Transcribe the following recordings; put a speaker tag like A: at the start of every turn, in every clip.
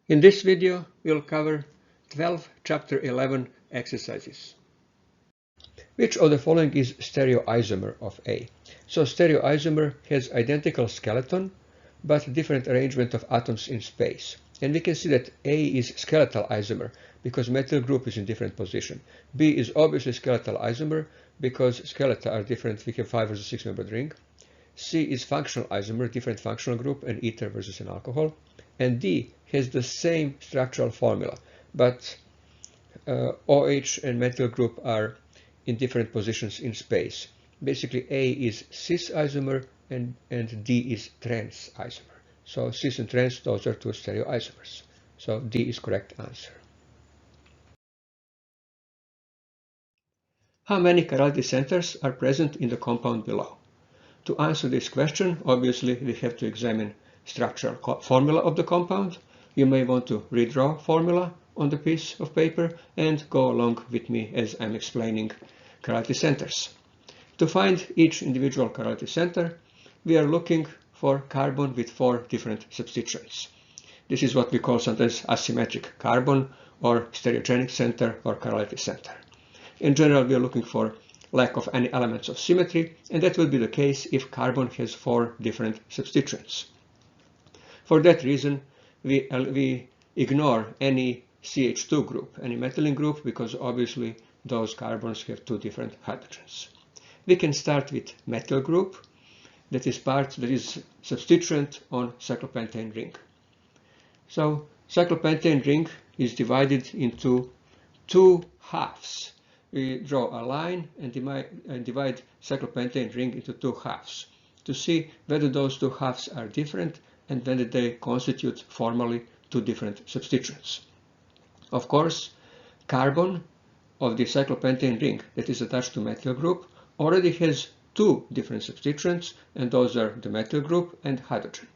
A: In this video, we'll cover 12 Chapter 11 exercises. Which of the following is stereoisomer of A? So stereoisomer has identical skeleton, but different arrangement of atoms in space. And we can see that A is skeletal isomer because methyl group is in different position. B is obviously skeletal isomer because skeleta are different. We have 5 versus 6-membered ring. C is functional isomer, different functional group, an ether versus an alcohol. And D has the same structural formula, but OH and methyl group are in different positions in space. Basically, A is cis isomer and D is trans isomer. So cis and trans, those are two stereoisomers. So D is correct answer. How many chirality centers are present in the compound below? To answer this question, obviously we have to examine structural formula of the compound. You may want to redraw formula on the piece of paper and go along with me as I'm explaining chirality centers. To find each individual chirality center, we are looking for carbon with 4 different substituents. This is what we call sometimes asymmetric carbon or stereogenic center or chirality center. In general, we are looking for lack of any elements of symmetry, and that will be the case if carbon has 4 different substituents. For that reason, we ignore any CH2 group, any methylene group, because obviously those carbons have 2 different hydrogens. We can start with methyl group, that is substituent on cyclopentane ring. So cyclopentane ring is divided into 2 halves. We draw a line and divide cyclopentane ring into 2 halves to see whether those 2 halves are different and whether they constitute formally 2 different substituents. Of course, carbon of the cyclopentane ring that is attached to methyl group already has 2 different substituents, and those are the methyl group and hydrogen.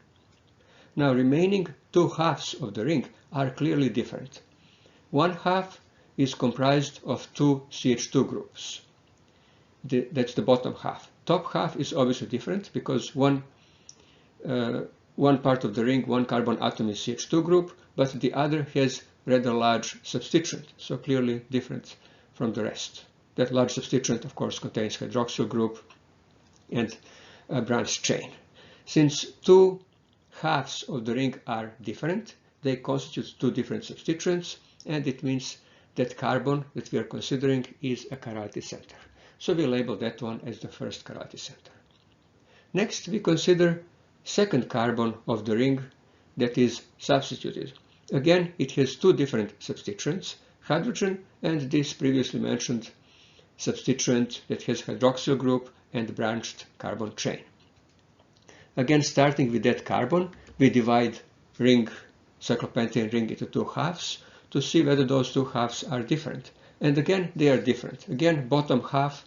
A: Now remaining 2 halves of the ring are clearly different. 1 half is comprised of 2 CH2 groups. That's the bottom half. Top half is obviously different because one part of the ring, 1 carbon atom is CH2 group, but the other has rather large substituent, so clearly different from the rest. That large substituent, of course, contains hydroxyl group and a branched chain. Since 2 halves of the ring are different, they constitute 2 different substituents, and it means that carbon that we are considering is a chirality center. So we label that one as the first chirality center. Next, we consider second carbon of the ring that is substituted. Again, it has 2 different substituents, hydrogen and this previously mentioned substituent that has hydroxyl group and branched carbon chain. Again, starting with that carbon, we divide cyclopentane ring into 2 halves to see whether those 2 halves are different. And again, they are different. Again, bottom half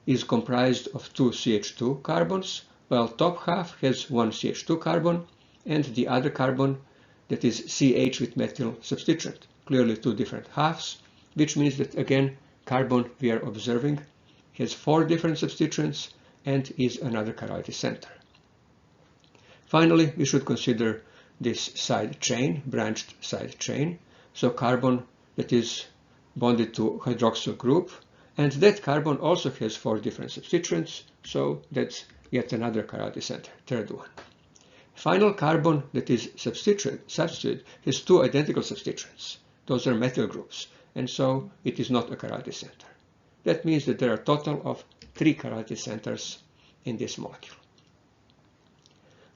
A: is comprised of 2 CH2 carbons, while top half has 1 CH2 carbon, and the other carbon, that is CH with methyl substituent. Clearly 2 different halves, which means that again, carbon we are observing has 4 different substituents and is another chirality center. Finally, we should consider this side chain, branched side chain. So carbon that is bonded to hydroxyl group, and that carbon also has 4 different substituents, so that's yet another chirality center, third one. Final carbon that is substituted has 2 identical substituents. Those are methyl groups, and so it is not a chirality center. That means that there are a total of 3 chirality centers in this molecule.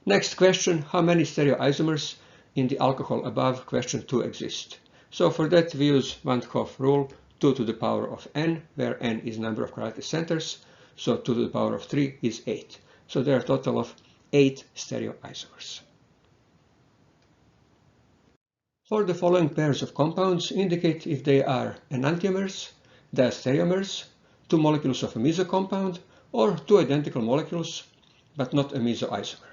A: Next question, how many stereoisomers in the alcohol above question 2 exist? So for that we use Van 't Hoff rule, 2 to the power of n, where n is number of chirality centers, so 2 to the power of 3 is 8. So there are a total of 8 stereoisomers. For the following pairs of compounds, indicate if they are enantiomers, diastereomers, 2 molecules of a meso compound, or 2 identical molecules, but not a mesoisomer.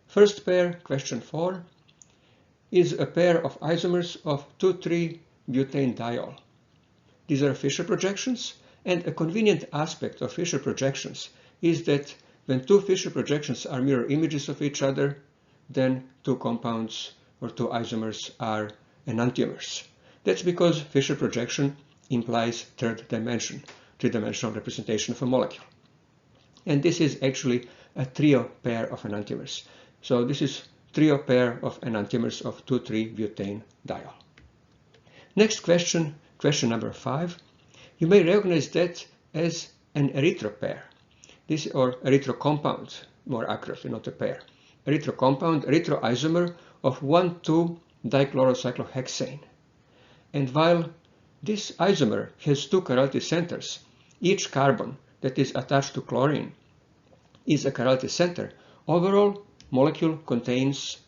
A: First pair, question 4, is a pair of isomers of 2,3-butane-diol. These are Fischer projections, and a convenient aspect of Fischer projections is that when 2 Fischer projections are mirror images of each other, then 2 compounds or two isomers are enantiomers. That's because Fischer projection implies third dimension, three-dimensional representation of a molecule. And this is actually a trio pair of enantiomers. So this is trio pair of enantiomers of 2,3-butane diol. Next question, question number 5. You may recognize that as an erythro pair. This or erythro compound, more accurately, not a pair. Erythro compound, erythro isomer of 1,2-dichlorocyclohexane. And while this isomer has two chirality centers, each carbon that is attached to chlorine is a chirality center, overall molecule contains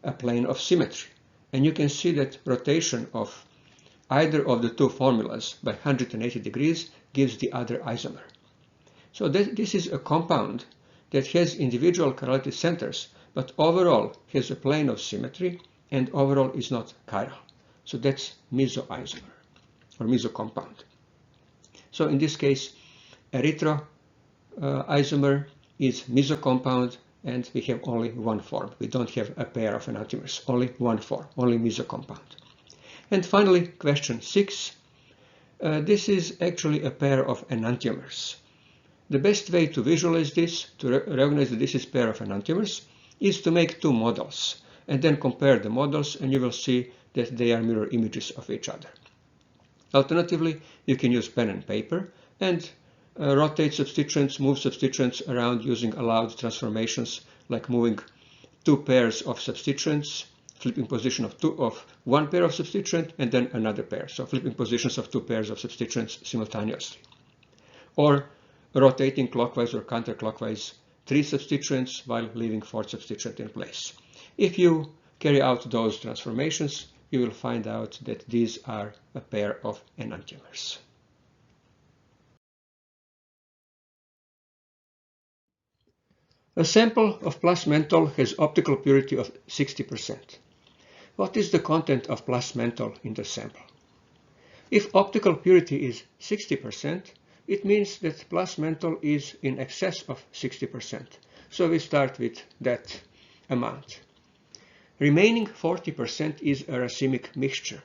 A: a plane of symmetry. And you can see that rotation of either of the two formulas by 180 degrees gives the other isomer. So this is a compound that has individual chirality centers, but overall has a plane of symmetry and overall is not chiral. So that's mesoisomer or mesocompound. So in this case, erythro isomer is mesocompound, and we have only one form. We don't have a pair of enantiomers, only one form, only mesocompound. And finally, question 6. This is actually a pair of enantiomers. The best way to visualize this, to recognize that this is a pair of enantiomers, is to make two models and then compare the models, and you will see that they are mirror images of each other. Alternatively, you can use pen and paper and rotate substituents, move substituents around using allowed transformations, like moving two pairs of substituents, flipping position of one pair of substituent and then another pair. So flipping positions of two pairs of substituents simultaneously. Or rotating clockwise or counterclockwise three substituents while leaving fourth substituent in place. If you carry out those transformations, you will find out that these are a pair of enantiomers. A sample of plus menthol has optical purity of 60%. What is the content of plus menthol in the sample? If optical purity is 60%, it means that plus menthol is in excess of 60%. So we start with that amount. Remaining 40% is a racemic mixture.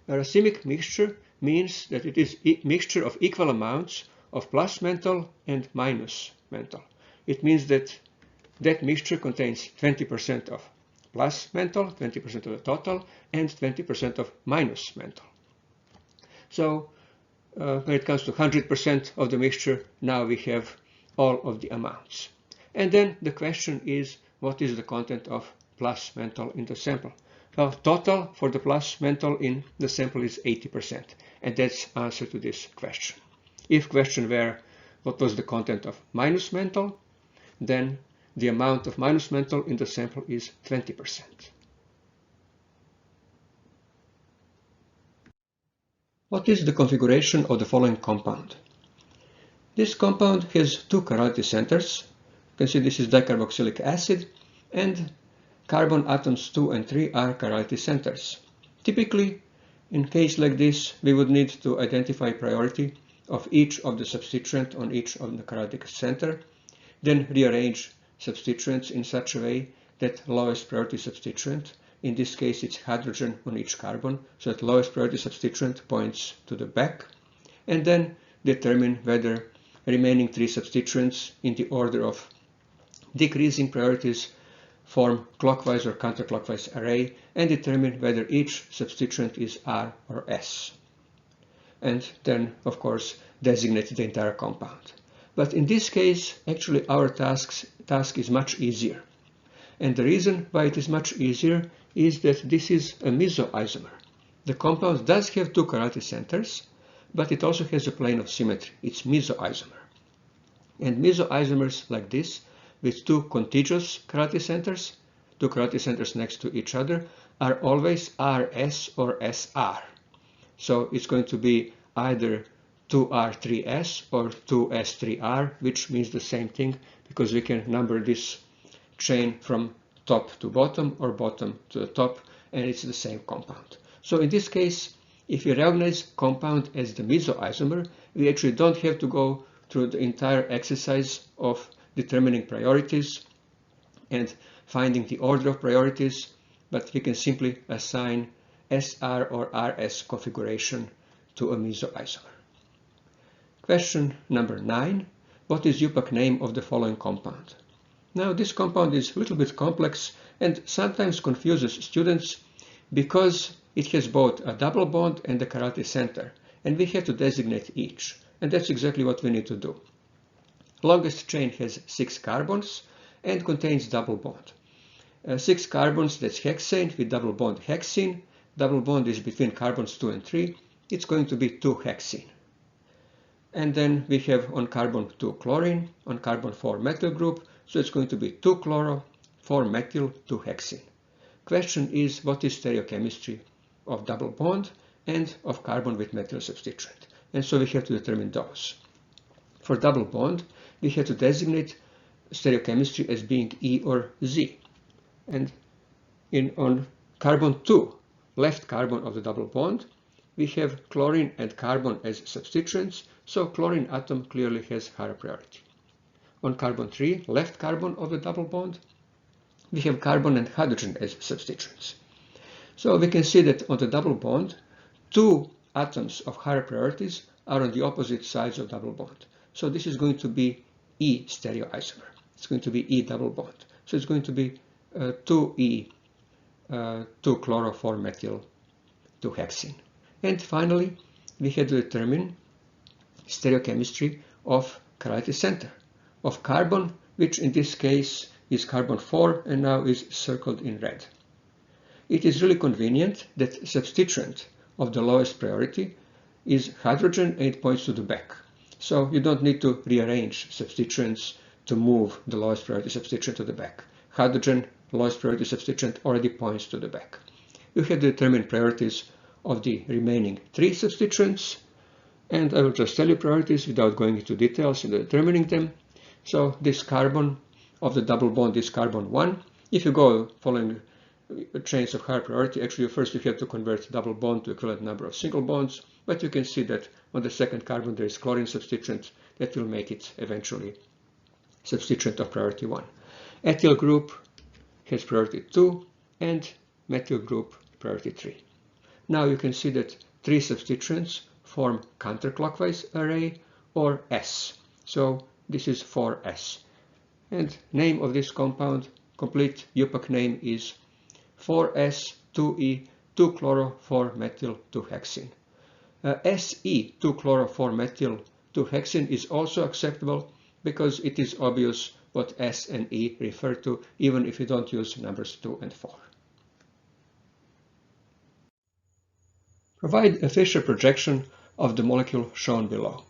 A: A racemic mixture means that it is a mixture of equal amounts of plus menthol and minus menthol. It means that that mixture contains 20% of plus menthol, 20% of the total, and 20% of minus menthol. So when it comes to 100% of the mixture, now we have all of the amounts. And then the question is, what is the content of plus menthol in the sample? Well, total for the plus menthol in the sample is 80%, and that's the answer to this question. If question were what was the content of minus menthol, then the amount of minus menthol in the sample is 20%. What is the configuration of the following compound? This compound has two chirality centers. You can see this is dicarboxylic acid, and carbon atoms 2 and 3 are chirality centers. Typically, in case like this, we would need to identify priority of each of the substituent on each of the chirality center, then rearrange substituents in such a way that lowest priority substituent, in this case it's hydrogen on each carbon, so that lowest priority substituent points to the back, and then determine whether remaining three substituents in the order of decreasing priorities form clockwise or counterclockwise array, and determine whether each substituent is R or S. And then, of course, designate the entire compound. But in this case, actually our task is much easier. And the reason why it is much easier is that this is a mesoisomer. The compound does have two chirality centers, but it also has a plane of symmetry. It's mesoisomer. And mesoisomers like this, with two contiguous chirality centers, two chirality centers next to each other, are always RS or SR. So it's going to be either 2R3S or 2S3R, which means the same thing, because we can number this chain from top to bottom or bottom to the top, and it's the same compound. So in this case, if we recognize compound as the mesoisomer, we actually don't have to go through the entire exercise of determining priorities and finding the order of priorities, but we can simply assign SR or RS configuration to a mesoisomer. Question number 9. What is UPAC name of the following compound? Now this compound is a little bit complex and sometimes confuses students because it has both a double bond and a chirality center, and we have to designate each, and that's exactly what we need to do. Longest chain has 6 carbons and contains double bond. 6 carbons, that's hexane with double bond hexene. Double bond is between carbons 2 and 3. It's going to be 2-hexene. And then we have on carbon 2 chlorine, on carbon 4 methyl group, so it's going to be 2-chloro, 4-methyl, 2-hexene. Question is, what is stereochemistry of double bond and of carbon with methyl substituent? And so we have to determine those. For double bond, we have to designate stereochemistry as being E or Z. And on carbon 2, left carbon of the double bond, we have chlorine and carbon as substituents, so chlorine atom clearly has higher priority. On carbon 3, left carbon of the double bond, we have carbon and hydrogen as substituents. So we can see that on the double bond, 2 atoms of higher priorities are on the opposite sides of double bond. So this is going to be E stereoisomer. It's going to be E double bond. So it's going to be 2E, 2-chloro-4-methyl, 2-hexene. And finally, we had to determine stereochemistry of chirality center, of carbon, which in this case is carbon 4 and now is circled in red. It is really convenient that substituent of the lowest priority is hydrogen and it points to the back. So you don't need to rearrange substituents to move the lowest priority substituent to the back. Hydrogen, lowest priority substituent, already points to the back. You have to determine priorities of the remaining 3 substituents, and I will just tell you priorities without going into details in determining them. So this carbon of the double bond is carbon 1. If you go following chains of higher priority, actually first you have to convert double bond to equivalent number of single bonds, but you can see that on the second carbon there is chlorine substituent that will make it eventually substituent of priority 1. Ethyl group has priority 2 and methyl group priority 3. Now you can see that 3 substituents form counterclockwise array or S. So this is 4S. And name of this compound, complete UPAC name is 4S, 2E, 2-chloro, 4-methyl, 2-hexene. SE, 2-chloro, 4-methyl, 2-hexene is also acceptable because it is obvious what S and E refer to, even if you don't use numbers 2 and 4. Provide a Fischer projection of the molecule shown below.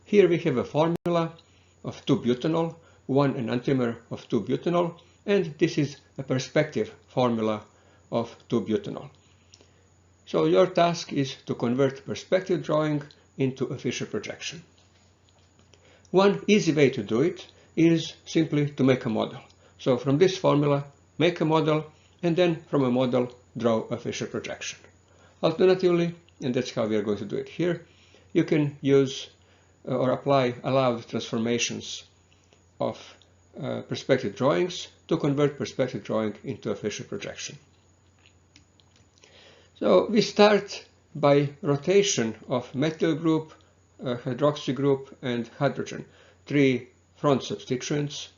A: Here we have a formula of 2-butanol, 1 enantiomer of 2-butanol, and this is a perspective formula of 2-butanol. So your task is to convert perspective drawing into a Fischer projection. One easy way to do it is simply to make a model. So from this formula, make a model, and then from a model, draw a Fischer projection. Alternatively, and that's how we are going to do it here, you can use or apply allowed transformations of perspective drawings to convert perspective drawing into a Fischer projection. So we start by rotation of methyl group, hydroxy group, and hydrogen, 3 front substituents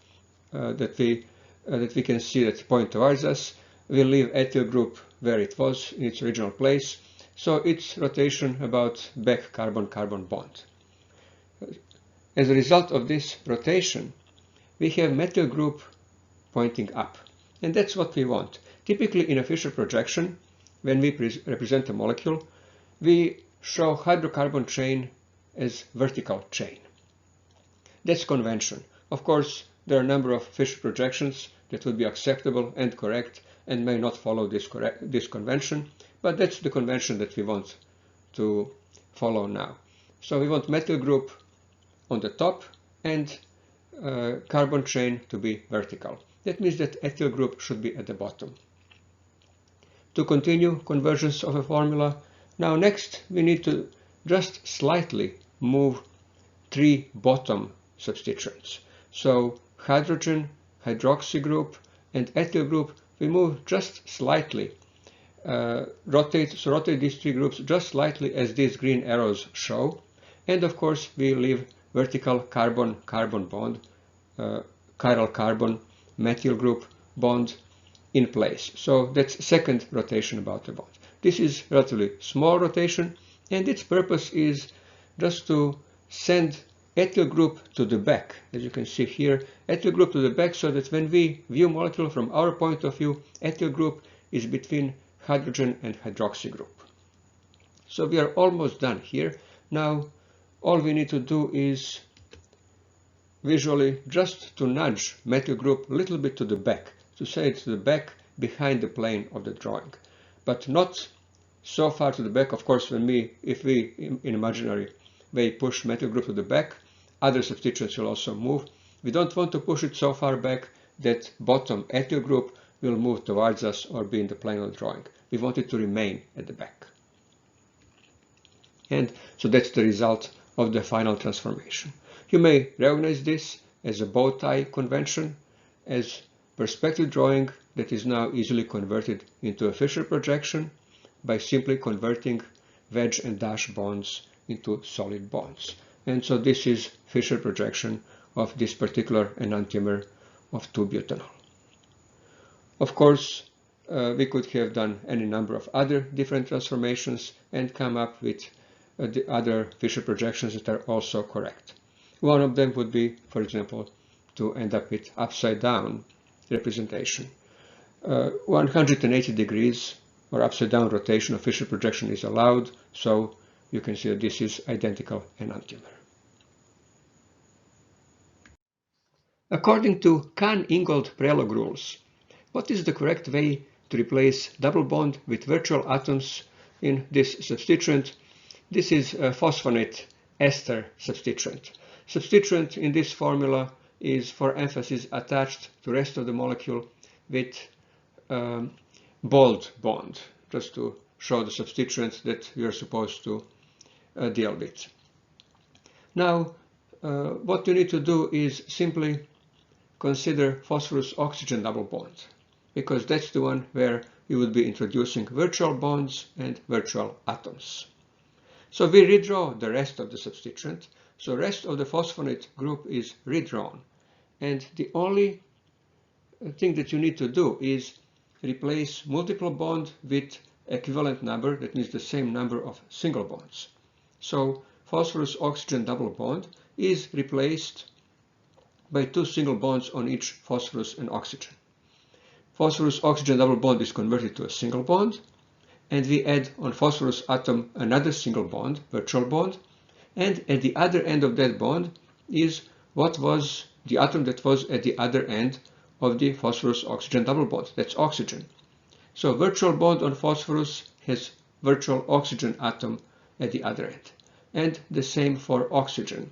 A: that we can see that point towards us. We'll leave ethyl group where it was in its original place, so its rotation about back carbon-carbon bond. As a result of this rotation, we have methyl group pointing up, and that's what we want. Typically in a Fischer projection, when we represent a molecule, we show hydrocarbon chain as vertical chain. That's convention. Of course, there are a number of Fischer projections that would be acceptable and correct and may not follow this convention, but that's the convention that we want to follow now. So we want methyl group on the top and carbon chain to be vertical. That means that ethyl group should be at the bottom. To continue conversions of a formula, now next we need to just slightly move 3 bottom substituents. So hydrogen, hydroxy group, and ethyl group we move just slightly, rotate these three groups just slightly as these green arrows show, and of course we leave vertical carbon-carbon bond, chiral carbon methyl group bond in place. So that's second rotation about the bond. This is relatively small rotation, and its purpose is just to send ethyl group to the back. As you can see here, ethyl group to the back, so that when we view molecule from our point of view, ethyl group is between hydrogen and hydroxy group. So we are almost done here. Now all we need to do is visually just to nudge methyl group a little bit to the back, to say it's to the back behind the plane of the drawing, but not so far to the back. Of course, if we in imaginary way push methyl group to the back, other substituents will also move. We don't want to push it so far back that bottom ethyl group will move towards us or be in the plane of the drawing. We want it to remain at the back. And so that's the result of the final transformation. You may recognize this as a bow tie convention, as perspective drawing that is now easily converted into a Fischer projection by simply converting wedge and dash bonds into solid bonds. And so this is Fischer projection of this particular enantiomer of 2-butanol. Of course, we could have done any number of other different transformations and come up with the other Fischer projections that are also correct. One of them would be, for example, to end up with upside down representation. 180 degrees or upside down rotation of Fischer projection is allowed, so you can see that this is identical enantiomer. According to Cahn-Ingold-Prelog rules, what is the correct way to replace double bond with virtual atoms in this substituent? This is a phosphonate ester substituent. Substituent in this formula is, for emphasis, attached to the rest of the molecule with bold bond, just to show the substituents that we are supposed to deal with. Now, what you need to do is simply consider phosphorus-oxygen double bond, because that's the one where you would be introducing virtual bonds and virtual atoms. So we redraw the rest of the substituent. So the rest of the phosphonate group is redrawn. And the only thing that you need to do is replace multiple bond with equivalent number, that means the same number of single bonds. So phosphorus-oxygen double bond is replaced by 2 single bonds on each phosphorus and oxygen. Phosphorus-oxygen double bond is converted to a single bond, and we add on phosphorus atom another single bond, virtual bond, and at the other end of that bond is what was the atom that was at the other end of the phosphorus-oxygen double bond. That's oxygen. So virtual bond on phosphorus has virtual oxygen atom at the other end. And the same for oxygen.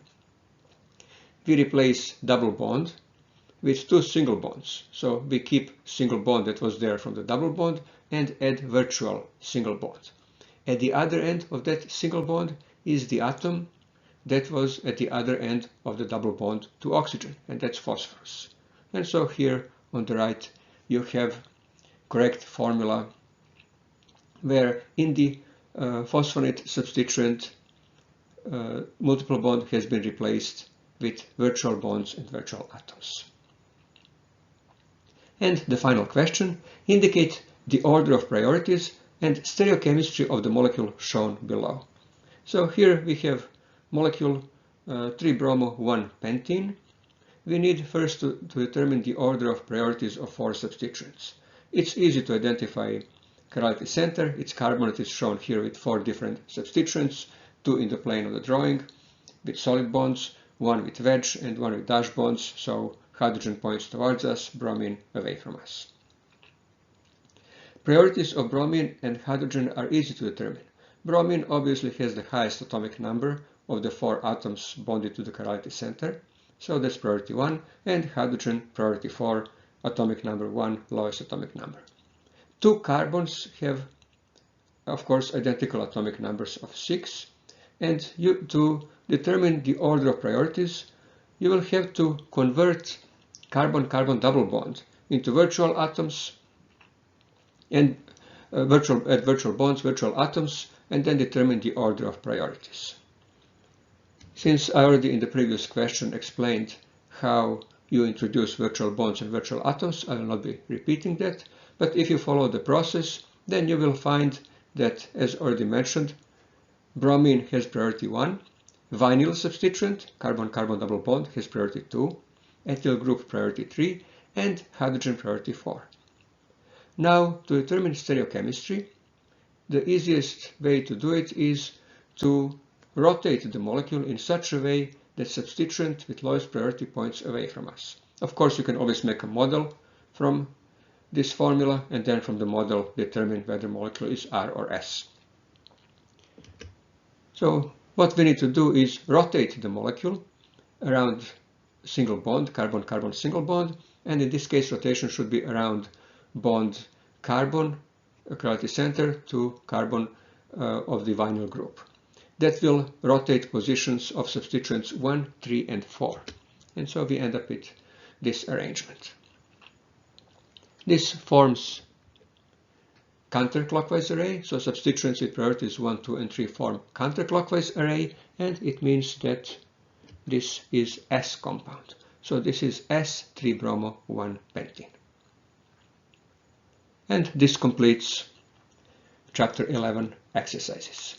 A: We replace double bond with 2 single bonds. So we keep single bond that was there from the double bond and add virtual single bond. At the other end of that single bond is the atom that was at the other end of the double bond to oxygen, and that's phosphorus. And so here on the right you have correct formula where in the phosphonate substituent multiple bond has been replaced with virtual bonds and virtual atoms. And the final question, indicate the order of priorities and stereochemistry of the molecule shown below. So here we have molecule 3-bromo-1-pentene. We need first to determine the order of priorities of 4 substituents. It's easy to identify chirality center. Its carbonate is shown here with 4 different substituents, 2 in the plane of the drawing with solid bonds, 1 with wedge and 1 with dash bonds, so hydrogen points towards us, bromine away from us. Priorities of bromine and hydrogen are easy to determine. Bromine obviously has the highest atomic number of the 4 atoms bonded to the chirality center, so that's priority 1, and hydrogen priority 4, atomic number 1, lowest atomic number. 2 carbons have, of course, identical atomic numbers of 6, and to determine the order of priorities, you will have to convert carbon-carbon double bond into virtual atoms and virtual bonds, virtual atoms, and then determine the order of priorities. Since I already in the previous question explained how you introduce virtual bonds and virtual atoms, I will not be repeating that, but if you follow the process, then you will find that, as already mentioned, bromine has priority 1, vinyl substituent, carbon-carbon double bond, has priority 2, ethyl group priority 3, and hydrogen priority 4. Now, to determine stereochemistry, the easiest way to do it is to rotate the molecule in such a way that substituent with lowest priority points away from us. Of course, you can always make a model from this formula and then from the model determine whether the molecule is R or S. So what we need to do is rotate the molecule around a single bond, carbon-carbon single bond, and in this case rotation should be around bond carbon, chirality center, to carbon of the vinyl group. That will rotate positions of substituents 1, 3, and 4. And so we end up with this arrangement. This forms counterclockwise array, so substituents with priorities 1, 2, and 3 form counterclockwise array, and it means that this is S compound. So this is S3-bromo-1-pentene. And this completes Chapter 11 exercises.